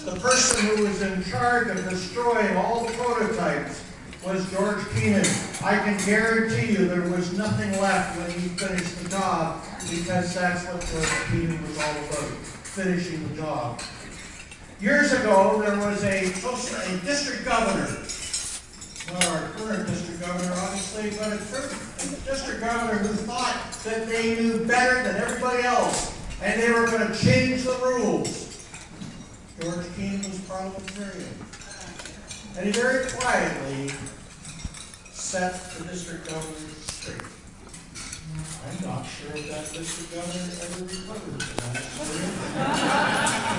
The person who was in charge of destroying all the prototypes was George Keenan. I can guarantee you there was nothing left when he finished the job, because that's what George Keenan was all about, finishing the job. Years ago, there was a district governor. Well, our current district governor, obviously, but a district governor who thought that they knew better than everybody else, and they were going to change the rules. George Keenan was parliamentarian. And he very quietly set the district governor straight. I'm not sure if that district governor ever recovered from that.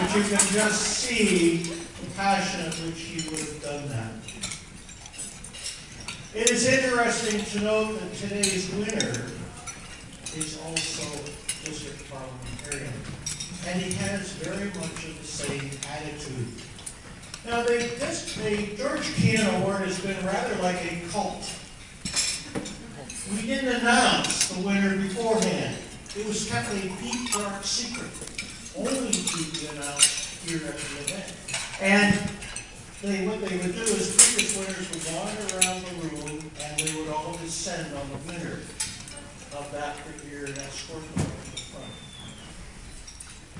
But you can just see the passion at which he would have done that. It is interesting to note that today's winner is also district parliamentarian. And he has very much of the same attitude. Now, the George Keenan Award has been rather like a cult. We didn't announce the winner beforehand. It was kept a deep, dark secret, only to be announced here at the event. And what they would do is previous winners would wander around the room, and they would all descend on the winner of that year and escort them to the front.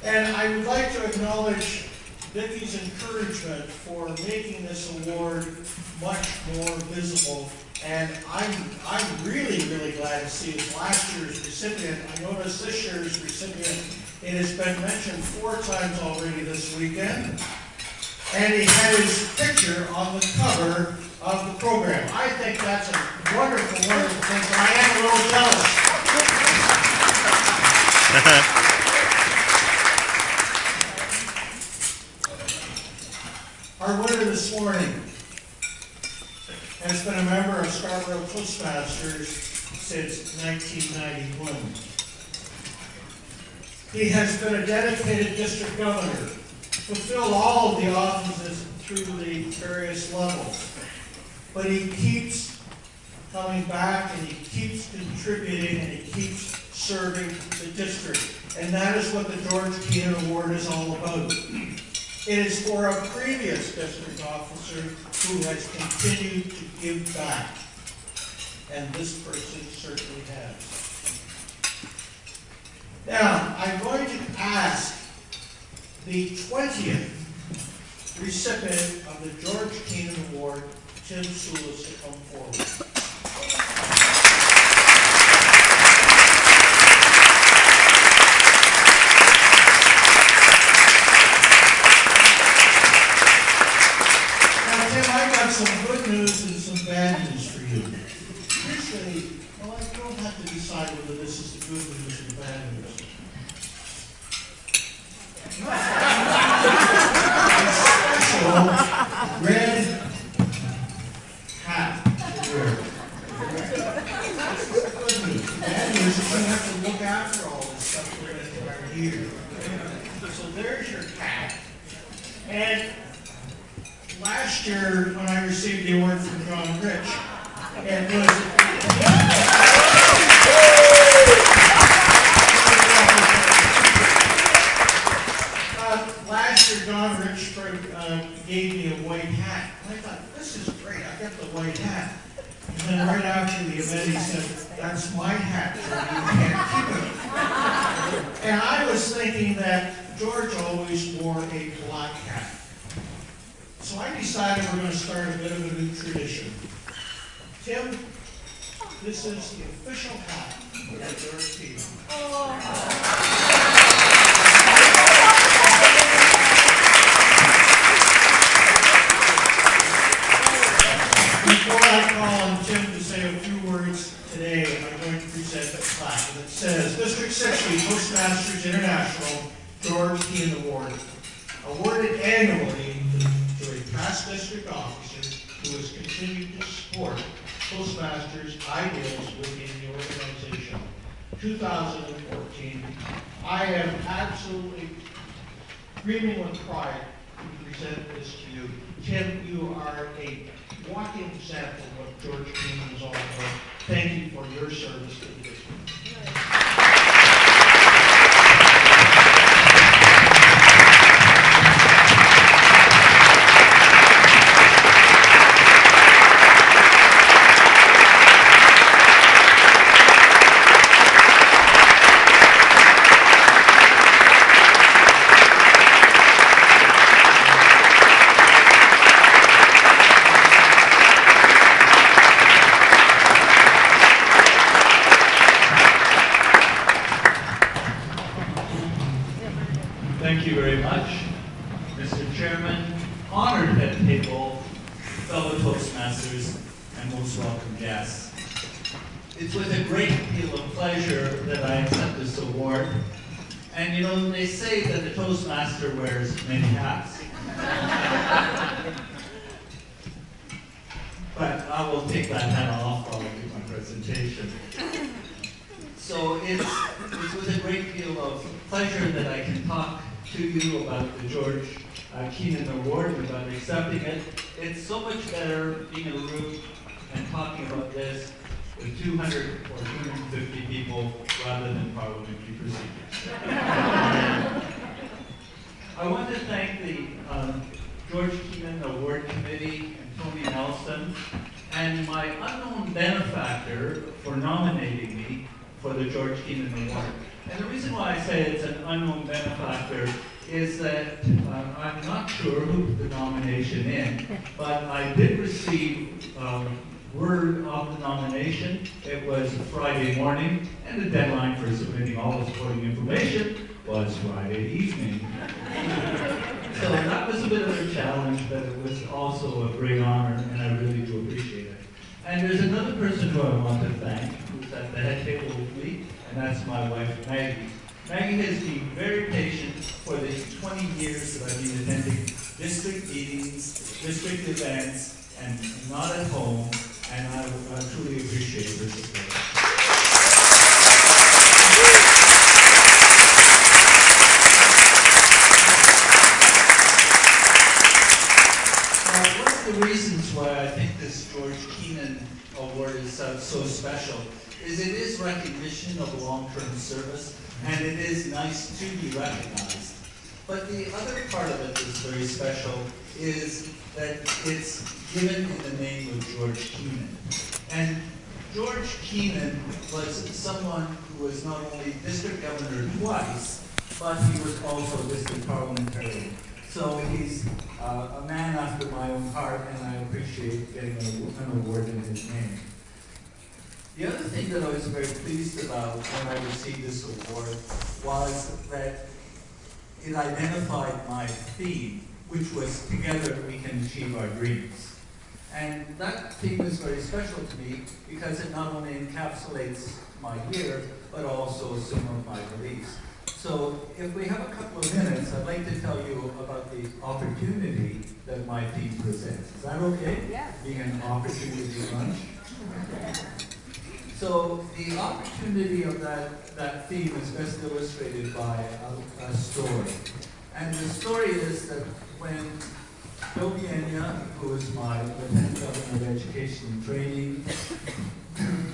And I would like to acknowledge Vicky's encouragement for making this award much more visible. And I'm really, really glad to see as last year's recipient. I noticed this year's recipient, it has been mentioned 4 times already this weekend. And he had his picture on the cover of the program. I think that's a wonderful, wonderful thing, but I am a little jealous. Our winner this morning has been a member of Scarborough Toastmasters since 1991. He has been a dedicated district governor, fulfilled all of the offices through the various levels. But he keeps coming back, and he keeps contributing, and he keeps serving the district. And that is what the George Keenan Award is all about. It is for a previous district officer who has continued to give back. And this person certainly has. Now, I'm going to ask the 20th recipient of the George Keenan Award, Tim Sulisz, to come forward. Some good news and some bad news for you. Usually, well, I don't have to decide whether this is the good news or the bad news. A special red hat to wear. That's the good news. The bad news is you have to look after all this stuff we're going to wear here. So there's your hat. And last year, when I received the award from John Rich, it was last year John Rich gave me a white hat. And I thought, this is great, I got the white hat. And then right after the event, he said, that's my hat, you can't keep it. And I was thinking that George always wore a black hat. So I decided we're going to start a bit of a new tradition. Tim, this is the official hat of George Keenan. Before I call on Tim to say a few words today, I'm going to present a plaque that says, District 60 Toastmasters International George Keenan Award, awarded annually to a past district officer who has continued to support Toastmasters ideals within the organization. 2014, I am absolutely screaming with pride to present this to you. Tim, you are a walking example of what George Keenan is all about. Thank you for your service to the district. Mr. Chairman, honored head table, fellow Toastmasters, and most welcome guests. It's with a great deal of pleasure that I accept this award. And you know, they say that the Toastmaster wears many hats. But I will take that hat off while I do my presentation. So it's with a great deal of pleasure that I can talk to you about the George Keenan Award and about accepting it. It's so much better being in a room and talking about this with 200 or 250 people rather than parliamentary procedures. I want to thank the George Keenan Award Committee and Tony Nelson and my unknown benefactor for nominating me for the George Keenan Award. And the reason why I say it's an unknown benefactor is that I'm not sure who put the nomination in, but I did receive word of the nomination. It was Friday morning, and the deadline for submitting all the supporting information was Friday evening. So that was a bit of a challenge, but it was also a great honor, and I really do appreciate it. And there's another person who I want to thank, who's at the head table with me, and that's my wife, Maggie. Maggie has been very patient for the 20 years that I've been attending district meetings, district events, and not at home, and I truly appreciate her support. Now, one of the reasons why I think this George Keenan Award is so special is it is recognition of long-term service, and it is nice to be recognized. But the other part of it that's very special is that it's given in the name of George Keenan. And George Keenan was someone who was not only district governor twice, but he was also district parliamentarian. So he's a man after my own heart, and I appreciate getting an award in his name. The other thing that I was very pleased about when I received this award was that it identified my theme, which was together we can achieve our dreams. And that theme is very special to me because it not only encapsulates my year, but also some of my beliefs. So if we have a couple of minutes, I'd like to tell you about the opportunity that my theme presents. Is that okay? Yeah. Being an opportunity lunch. So the opportunity of that theme is best illustrated by a story. And the story is that when Bill Kenya, who is my Lieutenant Governor of Education and Training,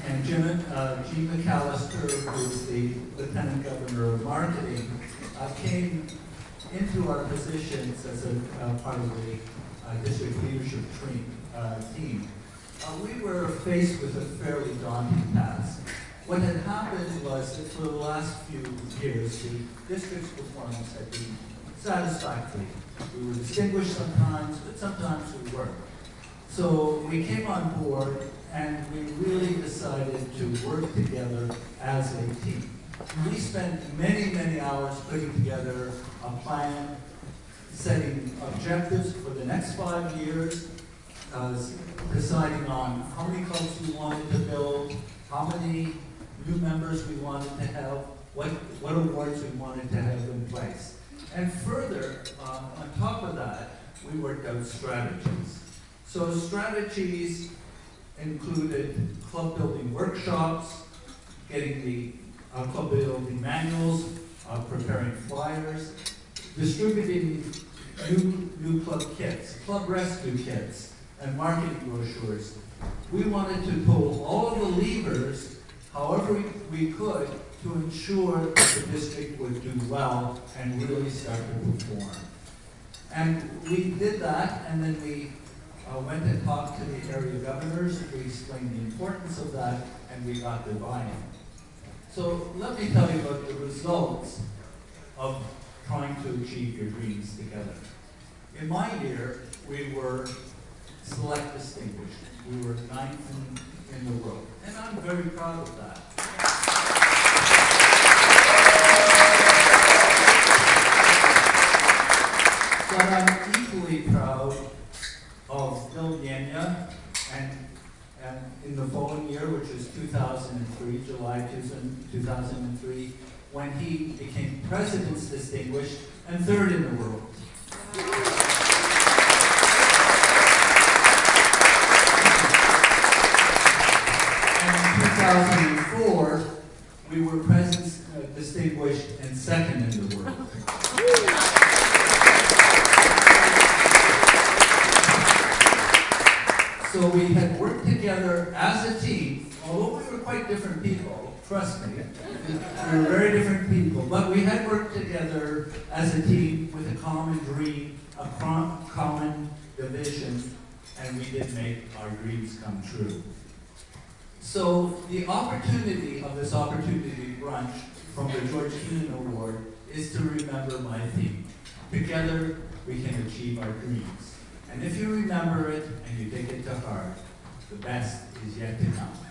and Jean McAllister, who is the Lieutenant Governor of Marketing, came into our positions as a part of the district leadership team. We were faced with a fairly daunting task. What had happened was that for the last few years, the district's performance had been satisfactory. We were distinguished sometimes, but sometimes we weren't. So we came on board and we really decided to work together as a team. We spent many, many hours putting together a plan, setting objectives for the next 5 years, deciding on how many clubs we wanted to build, how many new members we wanted to have, what awards we wanted to have in place. And further, on top of that, we worked out strategies. So strategies included club building workshops, getting the club building manuals, preparing flyers, distributing new club kits, club rescue kits, and marketing brochures. We wanted to pull all of the levers, however we could, to ensure that the district would do well and really start to perform. And we did that, and then we went and talked to the area governors. We explained the importance of that, and we got their buy-in. So let me tell you about the results of trying to achieve your dreams together. In my year, we were select distinguished. We were 9th in the world, and I'm very proud of that. So But I'm equally proud of Bill Genya, and in the following year, which was 2003, July 2003, when he became President's Distinguished and third in the world. And in 2004, we were President's Distinguished and second in the world. So we had worked together as a team, although we were quite different people, trust me. We were very different people, but we had worked together as a team with a common dream, a common vision, and we did make our dreams come true. So the opportunity of this opportunity brunch from the George Keenan Award is to remember my theme. Together, we can achieve our dreams. And if you remember it and you take it to heart, the best is yet to come.